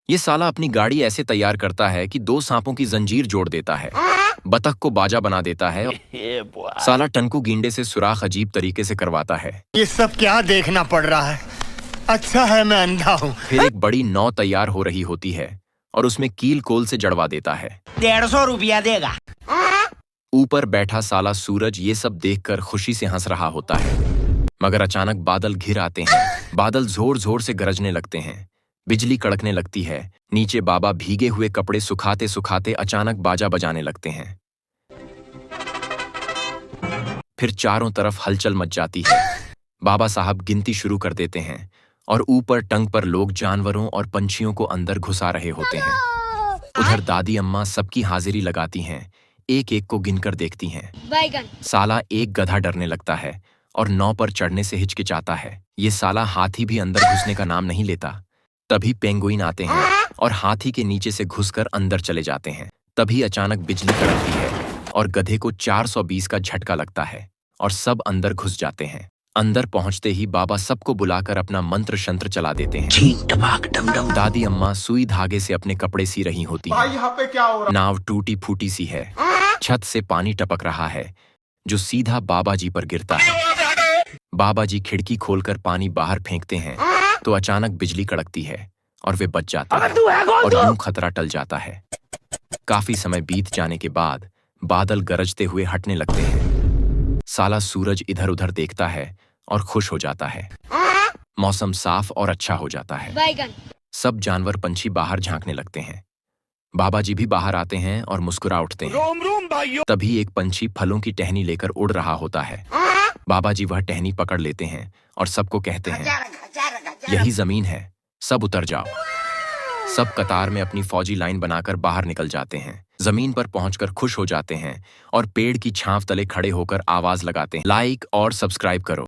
ये साला अपनी गाड़ी ऐसे तैयार करता है कि 2 सांपों की जंजीर जोड़ देता है, बतख को बाजा बना देता है। साला टनकू गींडे से सुराख अजीब तरीके से करवाता है। ये सब क्या देखना पड़ रहा है? अच्छा है मैं अंधा हूँ। फिर एक बड़ी नौ तैयार हो रही होती है और उसमें कील कोल से जड़वा देता है। 150 रुपया देगा। ऊपर बैठा साला सूरज ये सब देखकर खुशी से हंस रहा होता है, मगर अचानक बादल घिर आते हैं। बादल जोर जोर से गरजने लगते हैं, बिजली कड़कने लगती है। नीचे बाबा भीगे हुए कपड़े सुखाते सुखाते अचानक बाजा बजाने लगते हैं। फिर चारों तरफ हलचल मच जाती है। बाबा साहब गिनती शुरू कर देते हैं और ऊपर टंग पर लोग जानवरों और पंछियों को अंदर घुसा रहे होते हैं। उधर दादी अम्मा सबकी हाजिरी लगाती हैं, एक एक को गिनकर देखती हैं। साला एक गधा डरने लगता है और 9 पर चढ़ने से हिचकिचाता है। ये साला हाथी भी अंदर घुसने का नाम नहीं लेता। तभी पेंगुइन आते हैं और हाथी के नीचे से घुसकर अंदर चले जाते हैं। तभी अचानक बिजली कड़कती है और गधे को 420 का झटका लगता है और सब अंदर घुस जाते हैं। अंदर पहुंचते ही बाबा सबको बुलाकर अपना मंत्र शंत्र चला देते हैं। दादी अम्मा सुई धागे से अपने कपड़े सी रही होती हैं। यहाँ पे क्या हो रहा? नाव टूटी फूटी सी है। छत से पानी टपक रहा है जो सीधा बाबा जी पर गिरता है। बाबा जी खिड़की खोलकर पानी बाहर फेंकते हैं तो अचानक बिजली कड़कती है और वे बच जाते हैं और यूं खतरा टल जाता है। काफी समय बीत जाने के बाद बादल गरजते हुए हटने लगते हैं। साला सूरज इधर उधर देखता है और खुश हो जाता है। मौसम साफ और अच्छा हो जाता है। सब जानवर पंछी बाहर झांकने लगते हैं। बाबा जी भी बाहर आते हैं और मुस्कुरा उठते हैं। तभी एक पंछी फलों की टहनी लेकर उड़ रहा होता है। बाबा जी वह टहनी पकड़ लेते हैं और सबको कहते हैं, यही जमीन है, सब उतर जाओ। सब कतार में अपनी फौजी लाइन बनाकर बाहर निकल जाते हैं। जमीन पर पहुंचकर खुश हो जाते हैं और पेड़ की छांव तले खड़े होकर आवाज लगाते हैं, लाइक और सब्सक्राइब करो।